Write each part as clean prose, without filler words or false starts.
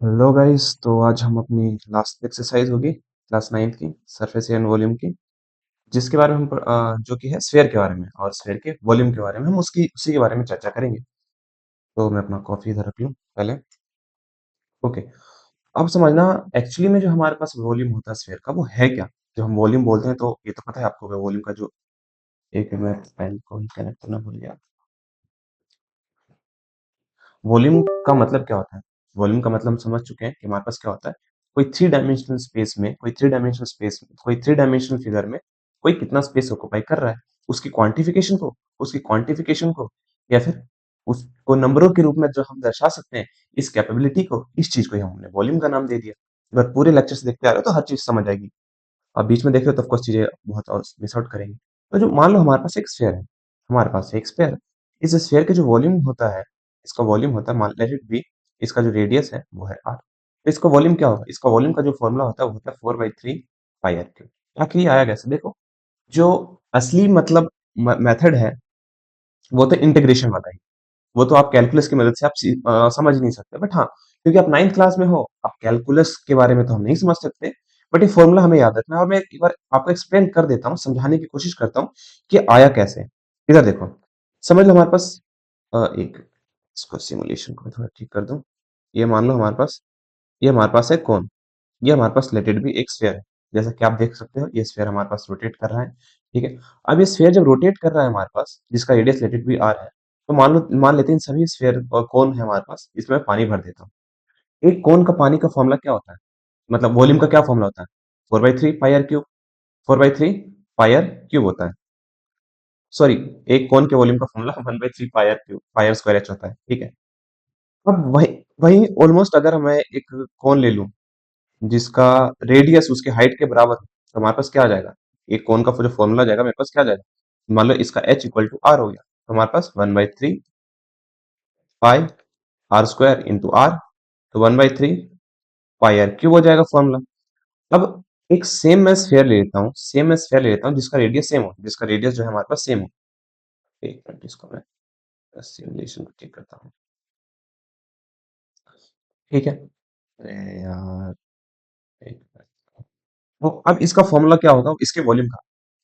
Hello guys. तो आज हम अपनी लास्ट एक्सरसाइज होगी क्लास 9th की सरफेस एंड वॉल्यूम की, जिसके बारे में जो कि है स्फीयर के बारे में और स्फीयर के वॉल्यूम के बारे में हम उसकी उसी के बारे में चर्चा करेंगे। तो मैं अपना कॉफी इधर रख लूँ पहले। ओके। अब समझना, एक्चुअली में जो हमारे पास वॉल्यूम होता है स्फीयर का वो है क्या। जब हम वॉल्यूम बोलते हैं तो ये तो पता है आपको वॉल्यूम का जो एक मैं पेन को ही कनेक्ट करना भूल गया। वॉल्यूम का मतलब क्या होता है? वॉल्यूम का मतलब हम समझ चुके हैं कि हमारे पास क्या होता है। कोई थ्री डायमेंशनल फिगर में कोई कितना स्पेस ऑक्युपाई कर रहा है, उसकी क्वांटिफिकेशन को या फिर उसको नंबरों के रूप में जो हम दर्शा सकते हैं, इस कैपेबिलिटी को, इस चीज को ही हमने वॉल्यूम का नाम दे दिया। अगर पूरे लेक्चर से देखते आ रहे हो तो हर चीज समझ आएगी। अब बीच में देख रहे हो तो ऑफकोर्स चीजें बहुत और मिस आउट करेंगे। तो जो मान लो हमारे पास एक स्फीयर है, हमारे पास एक स्फीयर है। इस स्फीयर के जो वॉल्यूम होता है, इसका वॉल्यूम होता है, मान लेट इट बी, इसका जो रेडियस है वो है आर। तो इसका वॉल्यूम क्या होगा? इसका वॉल्यूम का जो फॉर्मूला होता है वो होता है 4/3 पाई आर क्यूब। आखिर ये आया कैसे? देखो, जो असली मतलब मेथड है वो तो इंटीग्रेशन वाला ही। वो तो आप कैलकुलस की मदद से आप समझ ही नहीं सकते, बट हाँ, क्योंकि आप 9th क्लास में हो, आप कैलकुलस के बारे में तो हम नहीं समझ सकते, बट ये फॉर्मूला हमें याद रखना है। और मैं एक बार आपको एक्सप्लेन कर देता हूँ, समझाने की कोशिश करता हूँ कि आया कैसे। इधर देखो, समझ लो हमारे पास एक, इसको सिमुलेशन को मैं थोड़ा ठीक कर दूं। ये मान लो हमारे पास, ये हमारे पास है कौन, ये हमारे पास लेटेड भी एक स्फीयर है। जैसा कि आप देख सकते हो ये स्फीयर हमारे पास रोटेट कर रहा है। ठीक है। अब ये स्फीयर जब रोटेट कर रहा है हमारे पास, जिसका रेडियस लेटेड भी आर है, तो मान लेते हैं इन सभी स्फीयर और कौन है हमारे पास, इसमें मैं पानी भर देता हूँ। एक कौन का पानी का फॉर्मूला क्या होता है, मतलब वॉल्यूम का क्या फॉर्मूला होता है? 4/3 pi r cube. 4/3 pi r cube होता है। सॉरी, एक कौन के वॉल्यूम का formula 1/3 pi r cube, pi r square h होता है। ठीक है। अब वही वही ऑलमोस्ट अगर मैं एक कौन ले लूं जिसका रेडियस उसके हाइट के बराबर है, तो हमारे पास क्या आ जाएगा? एक कोण का जो फॉर्मूला जाएगा मेरे पास क्या आ जाएगा? मान लो इसका h इक्वल टू आर हो गया, तो हमारे पास 1/3 pi r square into are, तो 1/3 पाई आर क्यूब हो जाएगा फॉर्मूला। अब एक सेम मैं स्फीयर ले लेता हूँ जिसका रेडियस सेम हो, जिसका रेडियस जो है हमारे पास सेम हो। एक मिनट, इसको मैं सिमुलेशन को ठीक करता हूँ। ठीक है। अरे यार, एक मिनट। तो अब इसका फॉर्मूला क्या होगा इसके वॉल्यूम का?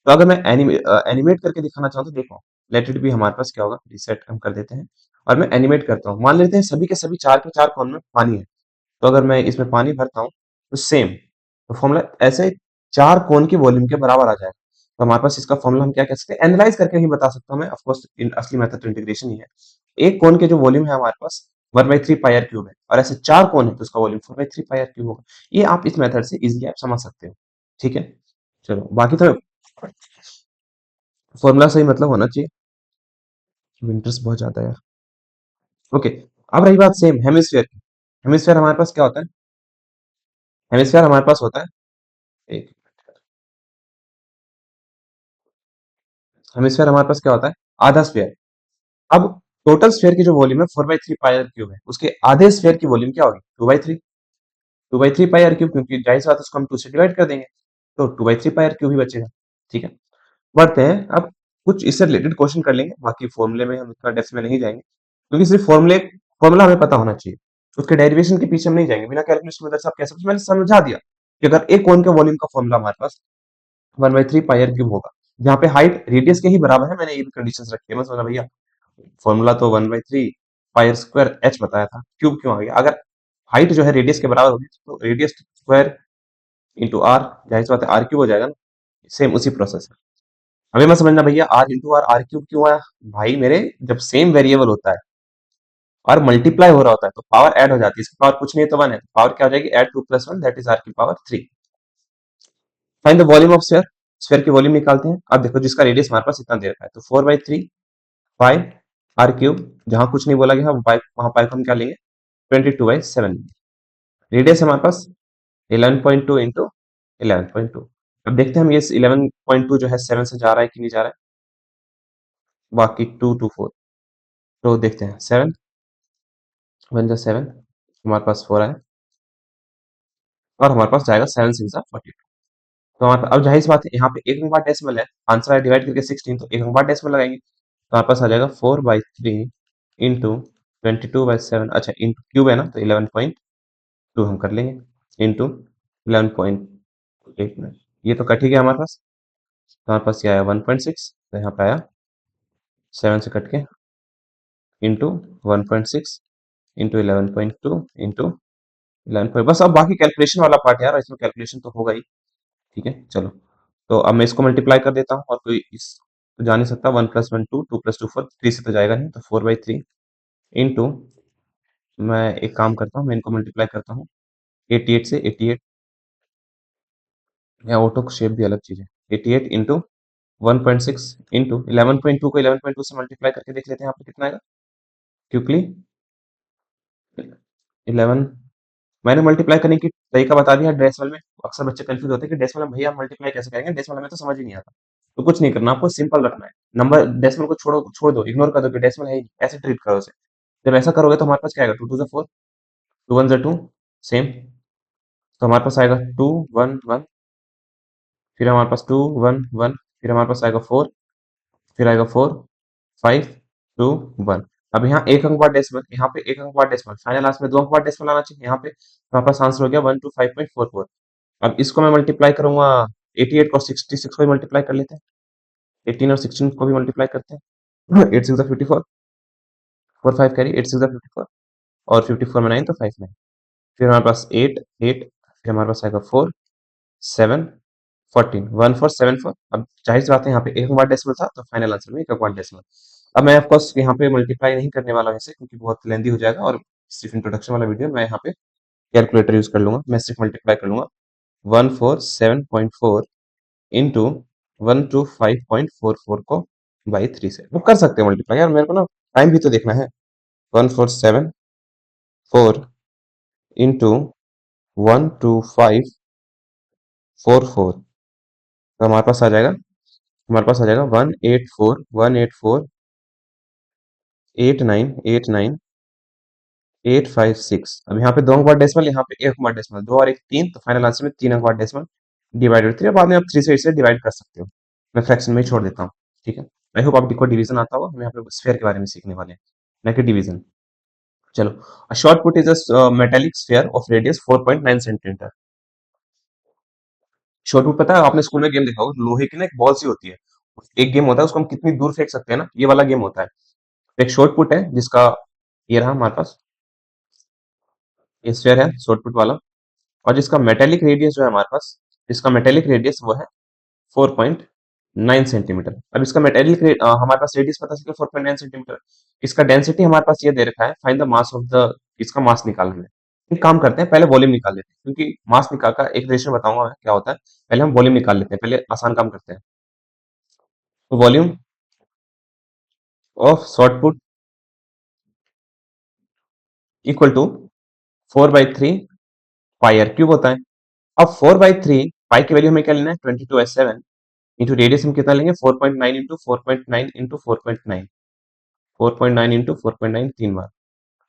तो अगर मैं एनिमेट करके दिखाना चाहूँ तो देखो, लेट इट बी, हमारे पास क्या होगा, रिसेट हम कर देते हैं और मैं एनिमेट करता हूँ। मान लेते हैं सभी के सभी चार के चार कोन में पानी है। तो अगर मैं इसमें पानी भरता हूँ तो सेम, तो फॉर्मूला ऐसे चार कोन की वॉल्यूम के बराबर आ जाएगा। तो हमारे पास इसका फॉर्मूला हम क्या कह सकते हैं, एनालाइज करके ही बता सकता हूँ मैं, ऑफकोर्स असली मेथड तो इंटीग्रेशन ही है। एक कोन के जो वॉल्यूम है हमारे पास 1/3 पाई आर क्यूब है, और ऐसे चार कोन है तो उसका वॉल्यूम 4/3 पाई आर क्यूब होगा। ये आप इस मेथड से इजिली आप समझ सकते हो। ठीक है। चलो बाकी तो फॉर्मूला सही मतलब होना चाहिए। विंटर्स बहुत ज्यादा है। ओके। अब रही बात सेम हेमिस्फीयर की। हेमिस्फीयर हमारे पास क्या होता है? हेमिस्फीयर हमारे पास होता है, एक, हेमिस्फीयर हमारे पास क्या होता है? आधा स्फीयर। अब टोटल स्फीयर की जो वॉल्यूम है 4/3 पाई आर क्यूब है, उसके आधे स्फीयर की वॉल्यूम क्या होगी? 2/3। 2/3 पाई आर क्यूब, क्योंकि जाहिर सी बात है उसको हम 2 से डिवाइड कर देंगे, तो 2/3 पाई आर क्यूब ही बचेगा। ठीक है। बढ़ते हैं अब, कुछ इससे रिलेटेड क्वेश्चन कर लेंगे, बाकी फॉर्मूले में हम इतना डेप्थ में नहीं जाएंगे, क्योंकि सिर्फ फॉर्मूला हमें पता होना चाहिए। उसके डेरिवेशन के पीछे हम नहीं जाएंगे, बिना कैलकुलेशन की मदद से आप कह सकते हो, मैंने समझा दिया कि अगर एक कोन के वॉल्यूम का फॉर्मूला हमारे पास 1/3 पाई आर क्यूब होगा, जहाँ पे हाइट रेडियस के ही बराबर है, मैंने ये भी कंडीशन रखी है, मैं समझा भैया फॉर्मूला तो 1/3 पाई आर स्क्वायर एच बताया था, क्यूब क्यों आ गया? अगर हाइट जो है रेडियस के बराबर होगी तो रेडियस स्क्वायर इंटू आर, जाहिर सी बात है आर क्यूब हो जाएगा ना। सेम उसी प्रोसेस है। हमें मत समझना भैया r into r, r cube क्यों आया? भाई मेरे, जब सेम वेरिएबल होता है और मल्टीप्लाई हो रहा होता है तो पावर ऐड हो जाती है, इसकी पावर कुछ नहीं है तो वन है, पावर क्या हो जाएगी? ऐड 2 + 1, दैट इज आर की power 3। Find the volume of sphere. Sphere की वॉल्यूम निकालते हैं। अब देखो जिसका रेडियस हमारे पास इतना दे रखा है, तो 4/3 पाई आर क्यूब, जहां कुछ नहीं बोला गया वहां पाई को हम क्या लेंगे? 22/7। रेडियस हमारे पास 11.2 इंटू 11.2। अब देखते हैं हम ये 11.2 जो है 7 से जा रहा है कि नहीं जा रहा है। बाकी 2 to 4, तो देखते हैं 7 वन जा 7, हमारे पास 4 आया, और हमारे पास जाएगा 7 6 जा 42। तो हमारे पास अब जाहिर सी बात है, यहाँ पे एक नंबर डेसिमल है, आंसर है डिवाइड करके 16, तो एक नंबर डेसिमल लगाएंगे तो हमारे पास आ जाएगा 4/3 इंटू 22/7, अच्छा इंटू क्यूब है ना तो 11.2 टू हम कर लेंगे इंटू 11.89, ये तो कट ही गया हमारे पास। तो हमारे पास ये आया 1.6, तो यहाँ पे आया 7 से कट के इंटू 1.6 इंटू 11.2 इंटू 11 बस। अब बाकी कैलकुलेशन वाला पार्ट यार, इसमें कैलकुलेशन तो होगा ही। ठीक है चलो, तो अब मैं इसको मल्टीप्लाई कर देता हूँ, और कोई इस तो जा नहीं सकता। 1 + 1 2, 2 + 2 4, 3 से तो जाएगा नहीं, तो 4/3 इंटू, मैं एक काम करता हूँ, मैं इनको मल्टीप्लाई करता हूँ 88 से 88, या ऑटो शेप भी अलग चीज है। 88 इंटू 1.6 इंटू 11.2 को 11.2 से मल्टीप्लाई करके देख लेते हैं यहाँ पे कितना आएगा क्विकली। 11, मैंने मल्टीप्लाई करने की तरीका बता दिया डेसिमल में। अक्सर बच्चे कंफ्यूज होते हैं कि डेसिमल में भैया मल्टीप्लाई कैसे करेंगे, डेसिमल में तो समझ ही नहीं आता। तो कुछ नहीं करना, आपको सिंपल रखना है। नंबर डेसिमल को छोड़ दो, इग्नोर कर दो कि डेसिमल है ही नहीं, ऐसे ट्रीट करो उसे। जब ऐसा करोगे तो हमारे पास क्या आएगा, 2 × 2 = 4, 2 × 1 = 2, सेम। तो हमारे पास आएगा 2 1 1, फिर हमारे पास 2 1 1, फिर हमारे पास आएगा 4, फिर आएगा 4 5 2 1। अब यहाँ एक अंक बाद डेसिमल, यहाँ पे एक अंक बाद डेसिमल, फाइनल आंसर में 2 अंक बाद डेसिमल आना चाहिए यहाँ पे। तो हमारे पास आंसर हो गया 125.44। अब इसको मैं मल्टीप्लाई करूंगा 88 को 66 को भी मल्टीप्लाई कर लेते हैं, 18 और 16 को भी मल्टीप्लाई करते हैं। 8 6 54, 4 5 कैरी, 8 6 54, और 54 में 9 तो 5 9। फिर हमारे पास 8 8, फिर हमारे पास आएगा 4 7 14, 1 4 7 4। अब जाहिर सी बात है यहाँ पे एक बार डेसिमल था, तो फाइनल आंसर में एक बार डेसिमल। अब मैं ऑफकोर्स यहाँ पे मल्टीप्लाई नहीं करने वाला हूँ इसे, क्योंकि बहुत लेंदी हो जाएगा, और सिर्फ इंट्रोडक्शन वाला वीडियो मैं यहाँ पे कैलकुलेटर यूज कर लूंगा। मैं सिर्फ मल्टीप्लाई कर लूंगा 147.4 इंटू 125.44 को बाई 3 से। वो कर सकते हैं मल्टीप्लाई यार, मेरे को ना टाइम भी तो देखना है। 147.4 इंटू 125.44, तो हमारे पास आ जाएगा 184 184 89 89 856। अब यहाँ पे 2 अंक बाद डेसिमल, यहाँ पे 1 अंक बाद डेसिमल, 2 और 1 3, तो फाइनल आंसर में 3 अंक बाद डेसिमल डिवाइडेड 3। बाद में आप 3 से 8 से डिवाइड कर सकते हो, मैं फ्रैक्शन में ही छोड़ देता हूँ। ठीक है, आई होप आपको डिवीजन आता होगा। हम यहाँ पे स्फीयर के बारे में सीखने वाले हैं, ना कि डिवीजन। चलो, a short put is a metallic sphere of radius 4.9 centimetre. Short put पता है, आपने स्कूल में गेम देखा होगा, लोहे की ना एक बॉल सी होती है। एक गेम होता है, उसको हम कितनी दूर फेंक सकते हैं ना, ये वाला गेम होता है। एक शॉर्ट पुट है जिसका, ये रहा हमारे पास, ये स्फीयर है शॉर्ट पुट वाला, और जिसका मेटेलिक रेडियस जो है हमारे पास, जिसका मेटेलिक रेडियस वो है 4.9 सेंटीमीटर। अब इसका मेटेरियल हमारे पास रेडियस पता चला 4.9 सेंटीमीटर। इसका डेंसिटी हमारे पास ये दे रखा है, find the mass of the, इसका मास निकालना है। एक काम करते हैं, पहले वॉल्यूम निकाल लेते हैं, क्योंकि मास निकाल का एक रेशियो बताऊंगा मैं क्या होता है। पहले हम वॉल्यूम निकाल लेते हैं, पहले आसान काम करते हैं। तो volume of shot put equal to 4/3 pi r cube होता है। अब 4/3 पाई की वैल्यू हमें क्या लेना है, 22/7 इंटू रेडियस हम कितना लेंगे, 4.9 इंटू 4.9 इंटू 4.9, 4.9 इंटू 4.9 तीन बार,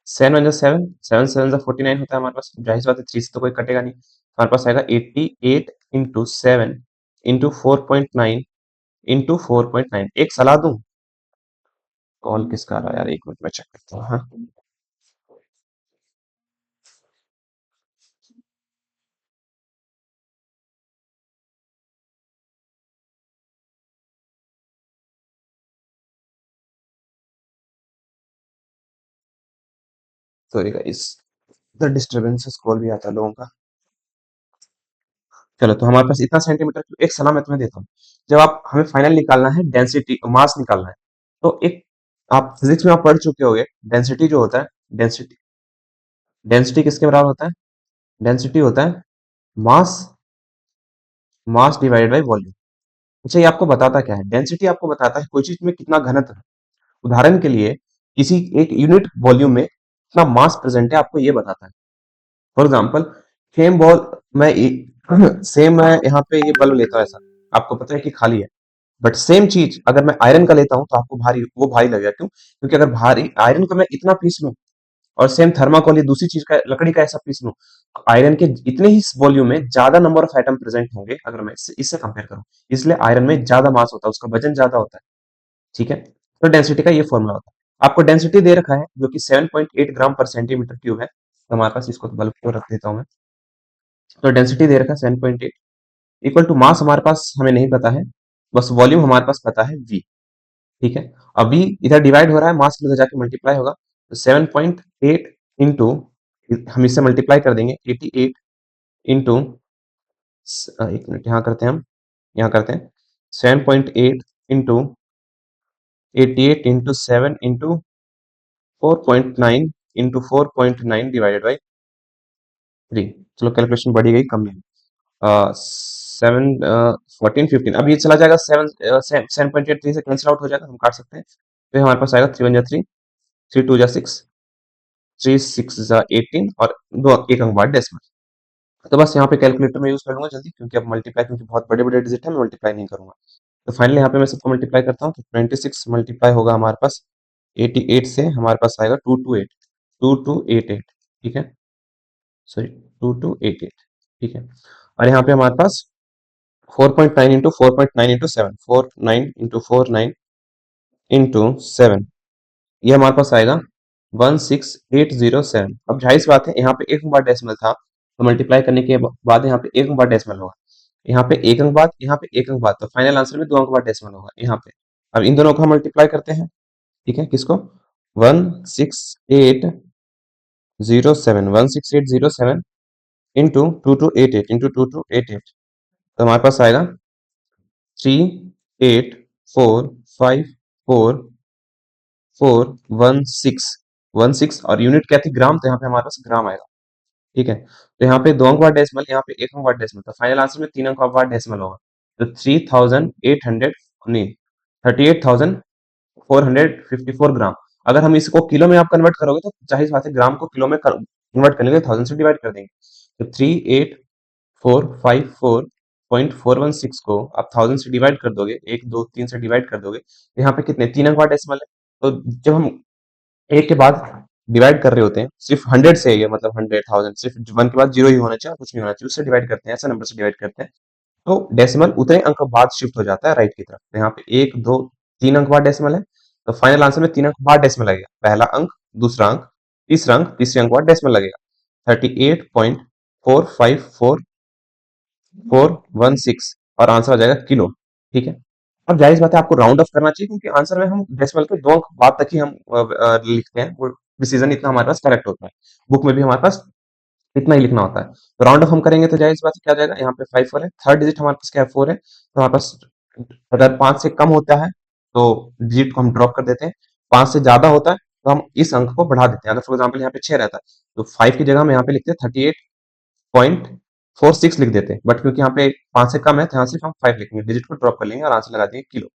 7 × 7 7 7 49 होता है हमारे पास। जाहिर सी बात है 3 से तो कोई कटेगा नहीं, हमारे पास आएगा 88 इंटू 7 इंटू 4.9 इंटू 4.9। एक सलाह दूं, कॉल किसका आ रहा है यार, एक मिनट में चेक करता हूँ। हाँ sorry guys, the disturbances call भी आता है लोगों का। चलो, तो हमारे पास इतना सेंटीमीटर क्यूब। एक सलाह मैं तुम्हें देता हूँ, जब आप, हमें फाइनल निकालना है डेंसिटी, मास निकालना है, तो एक, आप फिजिक्स में आप पढ़ चुके होंगे, डेंसिटी जो होता है, डेंसिटी डेंसिटी किसके बराबर होता है, डेंसिटी होता है मास, मास डिवाइडेड बाय वॉल्यूम। अच्छा, ये आपको बताता क्या है, डेंसिटी आपको बताता है कोई चीज में कितना घनत्व है। उदाहरण के लिए, किसी एक यूनिट वॉल्यूम में कितना मास प्रेजेंट है, आपको ये बताता है। फॉर एग्जाम्पल, सेम बॉल, मैं सेम मैं यहाँ पे ये बल्ब लेता हूँ ऐसा, आपको पता है कि खाली है, बट सेम चीज अगर मैं आयरन का लेता हूँ तो आपको भारी, वो भारी लगेगा। क्यों? क्योंकि अगर भारी आयरन को मैं इतना पीस लूं, और सेम थर्माकोल या दूसरी चीज का, लकड़ी का ऐसा पीस लूं, आयरन के इतने ही वॉल्यूम में ज्यादा नंबर ऑफ एटम प्रेजेंट होंगे, अगर मैं इससे कंपेयर करूं। इसलिए आयरन में ज्यादा मास होता है, उसका वजन ज्यादा होता है। ठीक है, तो डेंसिटी का ये फॉर्मूला होता है। आपको डेंसिटी दे रखा है जो कि 7.8 ग्राम पर सेंटीमीटर क्यूब है। तो हमारे पास इसको बल्ब को रख देता हूँ मैं। तो डेंसिटी दे रखा है 7.8 इक्वल टू मास हमारे पास हमें नहीं पता है, बस वॉल्यूम हमारे पास पता है v। ठीक है, अभी इधर डिवाइड हो रहा है, मास में जाके मल्टीप्लाई होगा, तो 7.8 इंटू, हम इससे मल्टीप्लाई कर देंगे 88 इंटू, एक मिनट यहाँ करते हैं हम, यहाँ करते हैं 7.8 into 88 into 7 into 4.9 into 4.9 divided by 3। चलो कैलकुलेशन बढ़ी गई, कम नहीं। 7 14 15, अब ये चला जाएगा 7.8 3 से कैंसिल आउट हो जाएगा, हम काट सकते हैं। तो हमारे पास आएगा 3 1 जा 3, 3 2 जा 6, 3 6 जा 18 और दो एक अंक बाद डेसिमल। तो बस यहाँ पे कैलकुलेटर में यूज कर लूंगा जल्दी, क्योंकि अब मल्टीप्लाई, क्योंकि बहुत बड़े बड़े डिजिट है, मैं मल्टीप्लाई नहीं करूंगा। तो फाइनली यहाँ पे मैं सबको मल्टीप्लाई करता हूँ, तो 26 मल्टीप्लाई होगा हमारे पास 88 से, हमारे पास आएगा 2288। ठीक है, सॉरी 2288। ठीक है, और यहाँ पे हमारे पास 4.9 इंटू 4.9 इंटू 7, 49 इंटू 49 इंटू 7, ये हमारे पास आएगा 16807। अब जाहिर सी बात है, यहाँ पे एक बार डेसिमल था, तो मल्टीप्लाई करने के बाद यहाँ पे एक बार डेसिमल होगा, यहाँ पे एक अंक बाद, यहाँ पे एक अंक बाद, तो फाइनल आंसर में 2 अंक बाद डेसिमल होगा यहाँ पे। अब इन दोनों को हम मल्टीप्लाई करते हैं। ठीक है, किसको? 16807 इंटू 2288 इंटू 2288, तो हमारे पास आएगा 38454416 और यूनिट क्या थी? ग्राम, तो यहाँ पे हमारे पास ग्राम आएगा। ठीक है, तो यहाँ पे 2 अंक बाद डेसिमल, यहाँ पे 1 अंक बाद डेसिमल, तो फाइनल आंसर में 3 अंक बाद डेसिमल होगा, तो 3800 नहीं, 38,454 ग्राम। अगर हम इसको किलो में आप कन्वर्ट करोगे, तो जाहिर सी बात है ग्राम को किलो में कन्वर्ट करने के लिए 1000 से डिवाइड कर देंगे, तो 38,454.416 को आप 1000 से डिवाइड कर दोगे, 1 2 3 से डिवाइड कर दोगे, तो यहाँ पे कितने 3 अंक बाद डेसिमल है। तो जब हम एक के बाद डिवाइड कर रहे होते हैं, सिर्फ 100 से, ये मतलब 100,000, सिर्फ 1 के बाद 0 ही होना चाहिए, कुछ नहीं होना चाहिए, उससे डिवाइड करते हैं, ऐसे नंबर से डिवाइड करते हैं, तो डेसिमल उतने अंक बाद शिफ्ट हो जाता है राइट की तरफ। तो यहाँ पे 1 2 3 अंक बाद डेसिमल है, तो फाइनल आंसर में 3 अंक बाद डेसिमल लगेगा, पहला अंक, दूसरा अंक, तीसरा अंक, तीसरे अंक बाद डेसिमल लगेगा 38.45416 और आंसर आ जाएगा किलो। ठीक है, अब जाहिर सी बात है आपको राउंड ऑफ करना चाहिए, क्योंकि आंसर में हम डेसिमल के 2 अंक बाद तक ही हम लिखते हैं, वो प्रिसीजन इतना हमारे पास करेक्ट होता है, बुक में भी हमारे पास इतना ही लिखना होता है। तो राउंड ऑफ हम करेंगे, तो जाहिर सी बात है क्या आ जाएगा, यहाँ पे 5 4 है, थर्ड डिजिट हमारे पास क्या है, 4 है, तो हमारे पास अगर 5 से कम होता है तो डिजिट को हम ड्रॉप कर देते हैं, 5 से ज्यादा होता है तो हम इस अंक को बढ़ा देते हैं। अगर फॉर एग्जाम्पल यहाँ पे 6 रहता है, तो 5 की जगह हम यहाँ पे लिखते हैं 38.46 लिख देते हैं, बट क्योंकि यहाँ पे 5 से कम है, तो यहाँ सिर्फ हम 5 लिखेंगे, डिजिट को ड्रॉप कर लेंगे और आंसर लगा देंगे किलो।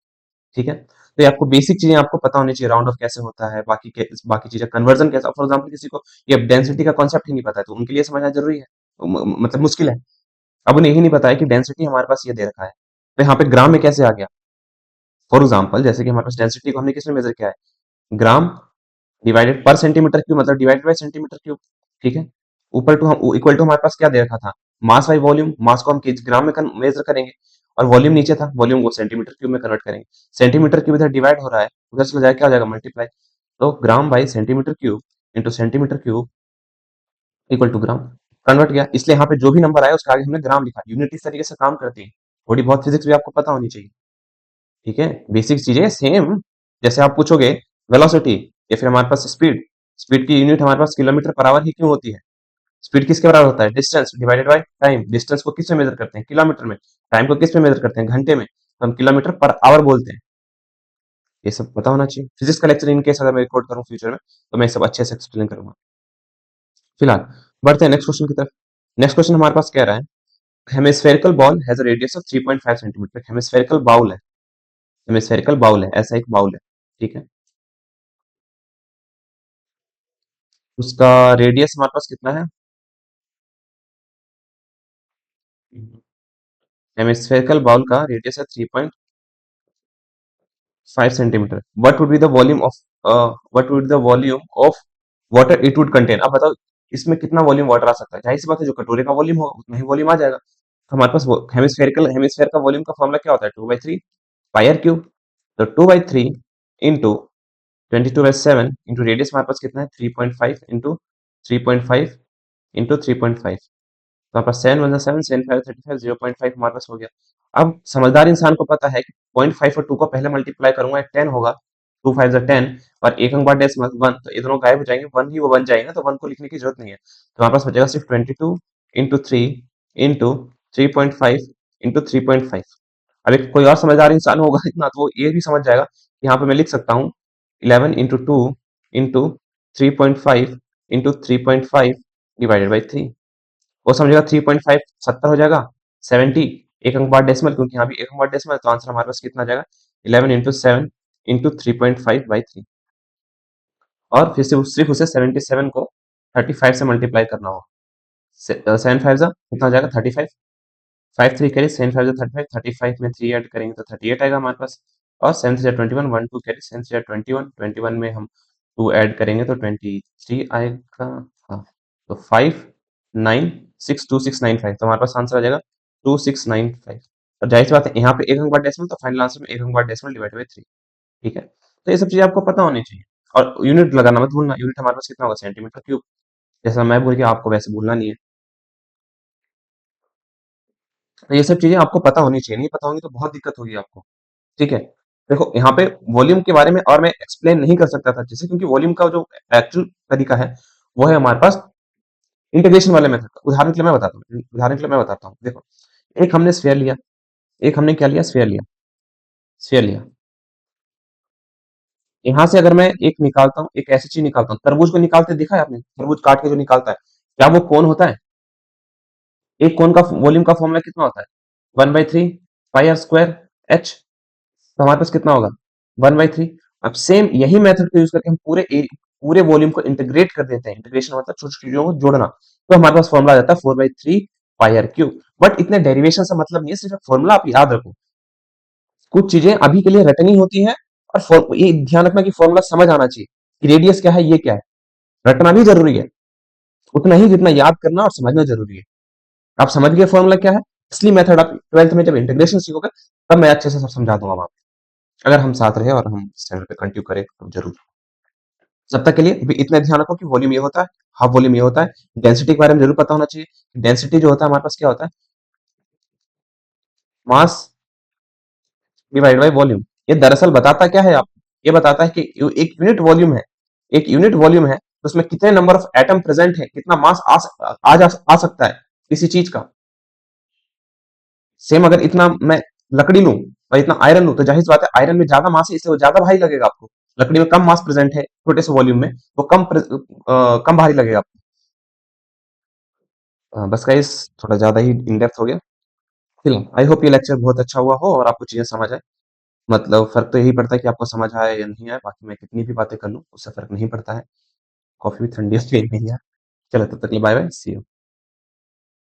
ठीक है, तो ये आपको बेसिक चीजें आपको पता होनी चाहिए, राउंड ऑफ कैसे होता है, बाकी चीजें, कन्वर्जन कैसा, फॉर एग्जाम्पल किसी को ये डेंसिटी का कॉन्सेप्ट ही नहीं पता है, तो उनके लिए समझना जरूरी है, मतलब मुश्किल है। अब उन्हें यही नहीं पता है कि डेंसिटी हमारे पास ये दे रखा है, तो यहाँ पे ग्राम में कैसे आ गया। फॉर एग्जाम्पल जैसे कि हमारे पास डेंसिटी को हमने किसमें मेजर किया है, ग्राम डिवाइडेड पर सेंटीमीटर क्यूब, मतलब डिवाइडेड बाय सेंटीमीटर क्यूब। ठीक है, ऊपर टू हम इक्वल टू हमारे पास क्या दे रखा था, मास बाई वॉल्यूम, मास को हम ग्राम में मेजर करेंगे, और वॉल्यूम नीचे था, वॉल्यूम को सेंटीमीटर क्यूब में कन्वर्ट करेंगे, सेंटीमीटर क्यूब इधर डिवाइड हो रहा है, उधर चला जाएगा, क्या हो जाएगा, मल्टीप्लाई, तो gram by centimetre cube into centimetre cube equal to gram, convert किया, इसलिए यहाँ पे जो भी नंबर आया उसके आगे हमने ग्राम लिखा। यूनिट इस तरीके से काम करती है, थोड़ी बहुत फिजिक्स भी आपको पता होनी चाहिए। ठीक है, बेसिक चीजें सेम, जैसे आप पूछोगे वेलोसिटी या फिर हमारे पास स्पीड, स्पीड की यूनिट हमारे पास किलोमीटर पर आवर ही क्यों होती है, स्पीड किसके बराबर होता है, distance divided by time, distance को किस में मेजर करते हैं, किलोमीटर में, टाइम को किस में मेजर करते हैं, घंटे में, तो हम किलोमीटर पर आवर बोलते हैं। ये सब पता होना चाहिए। फिजिक्स का लेक्चर इन केस अगर मैं रिकॉर्ड करूँ फ्यूचर में, तो मैं सब अच्छे से एक्सप्लेन करूंगा। फिलहाल बढ़ते हैं नेक्स्ट क्वेश्चन की तरफ। नेक्स्ट क्वेश्चन हमारे पास कह रहा है, hemispherical bowl has a radius of 3.5 centimetre, hemispherical bowl है, हेमिस्फेरिकल बाउल है, ऐसा एक बाउल है। ठीक है, उसका रेडियस हमारे पास कितना है, हेमिस्फेरिकल बाउल का रेडियस है 3.5 centimetre. What would be the volume of what would be the volume of water it would contain. अब बताओ इसमें कितना वॉल्यूम वाटर आ सकता है, जाहिर सी बात है जो कटोरे का वॉल्यूम होगा उतना ही वॉल्यूम आ जाएगा। तो हमारे पास हेमिस्फेयर का वॉल्यूम का फॉर्मूला क्या होता है, 2/3 पाई आर क्यूब, तो 2/3 इंटू 22/7 इंटू रेडियस हमारे पास कितना है 3.5 इंटू 3.5 इंटू 3.5, तो हमारे पास 7 × 1 7, 7 × 5 35, 0.5 हमारे पास हो गया। अब समझदार इंसान को पता है कि 0.5 और 2 को पहले मल्टीप्लाई करूंगा 10 होगा, 2 5 ज़ा 10, और एक अंक बाद डेसिमल 1, तो ये दोनों गायब हो जाएंगे, 1 ही वो बन जाएगा, तो 1 को लिखने की जरूरत नहीं है। तो हमारे पास बचेगा सिर्फ 22 इंटू 3 इंटू 3.5 इंटू 3.5। अब एक कोई और समझदार इंसान होगा इतना, तो वो ये भी समझ जाएगा कि यहाँ पे मैं लिख सकता हूँ 11 into 2 into 3.5 into 3.5 divided by 3। वो समझेगा 3.5 70 हो जाएगा, 70 एक अंक बाद डेसिमल, क्योंकि यहाँ भी एक अंक बाद डेसिमल, तो आंसर हमारे पास कितना आ जाएगा 11 इंटू 7 इंटू 3.5 बाई 3। और फिर से सिर्फ उसे 77 को 35 से मल्टीप्लाई करना होगा। 7 5 जा कितना हो जाएगा 35, 5 3 कैरी, 7 5 जा 35, 35 में 3 ऐड करेंगे तो 38 आएगा हमारे पास। और 7 3 जा 21, 1 2 कैरी, 7 3 जा 21, 21 में हम 2 ऐड करेंगे तो 23 आएगा। हाँ, तो 5 9 6 2 6 9 5, तो हमारे पास आंसर आ जाएगा 2695। और जाहिर सी बात है यहाँ पे एक अंक बाद डेसिमल, तो फाइनल आंसर में एक अंक बाद डेसिमल डिवाइड बाई 3। ठीक है, तो ये सब चीजें आपको पता होनी चाहिए। और यूनिट लगाना मत भूलना, यूनिट हमारे पास कितना होगा सेंटीमीटर क्यूब, जैसा मैं बोल गया आपको वैसे भूलना नहीं है। तो ये सब चीजें आपको पता होनी चाहिए, नहीं पता होंगी तो बहुत दिक्कत होगी आपको। ठीक है, देखो यहाँ पे वॉल्यूम के बारे में और मैं एक्सप्लेन नहीं कर सकता था जैसे, क्योंकि वॉल्यूम का जो एक्चुअल तरीका है वो है हमारे पास इंटीग्रेशन वाले मेथड का। उदाहरण के लिए मैं बताता हूँ, उदाहरण के लिए मैं बताता हूँ। देखो, एक हमने स्फीयर लिया, एक हमने क्या लिया, स्फीयर लिया, स्फीयर लिया। यहाँ से अगर मैं एक निकालता हूँ, एक ऐसी चीज निकालता हूँ, तरबूज को निकालते देखा है आपने, तरबूज काट के जो निकालता है, क्या वो कोन होता है? एक कोन का वॉल्यूम का फॉर्मूला कितना होता है? 1/3 पाई आर स्क्वायर एच। तो हमारे पास कितना होगा 1/3। अब सेम यही मेथड को यूज करके हम पूरे वॉल्यूम को इंटीग्रेट कर देते हैं। इंटीग्रेशन मतलब छोटी छोटी चीजों को जोड़ना, तो हमारे पास फॉर्मूला आ जाता है 4/3 पाई आर क्यूब। बट इतने डेरिवेशन से मतलब नहीं है, सिर्फ फॉर्मूला आप याद रखो। कुछ चीजें अभी के लिए रटनी होती है, और ये ध्यान रखना कि फॉर्मूला समझ आना चाहिए कि रेडियस क्या है, ये क्या है। रटना भी जरूरी है उतना ही जितना याद करना और समझना जरूरी है। आप समझ गए फॉर्मूला क्या है, असली मेथड आप 12th में जब इंटीग्रेशन सीखोगे तब मैं अच्छे से सब समझा दूंगा वहां पे। अगर हम साथ रहे और हम इस चैनल पे कंटिन्यू करें तो जरूर। तब तक के लिए भी इतना ध्यान रखो कि वॉल्यूम ये होता है, हाफ वॉल्यूम ये होता है। डेंसिटी के बारे में जरूर पता होना चाहिए। डेंसिटी जो होता है हमारे पास क्या होता है, मास डिवाइड बाय वॉल्यूम। ये दरअसल बताता क्या है आपको, ये बताता है कि एक यूनिट वॉल्यूम है, एक यूनिट वॉल्यूम है, तो उसमें कितने नंबर ऑफ एटम प्रेजेंट है, कितना मास आ सकता है किसी चीज का। सेम अगर इतना मैं लकड़ी लूं और इतना आयरन लूं, तो जाहिर सी बात है आयरन में ज्यादा मास है, इसलिए वो ज्यादा भारी लगेगा आपको। लकड़ी में कम मास प्रेजेंट है छोटे से वॉल्यूम में, वो कम भारी लगेगा आपको। बस गाइस, थोड़ा ज्यादा ही इन डेप्थ हो गया। फिलहाल आई होप ये लेक्चर बहुत अच्छा हुआ हो और आपको चीजें समझ आए। मतलब फर्क तो यही पड़ता है कि आपको समझ आए या नहीं आए, बाकी मैं कितनी भी बातें कर लूं उससे फर्क नहीं पड़ता है। कॉफी भी ठंडी हो गई मेरी यार। चलो तब तक के लिए बाय बाय, सी यू।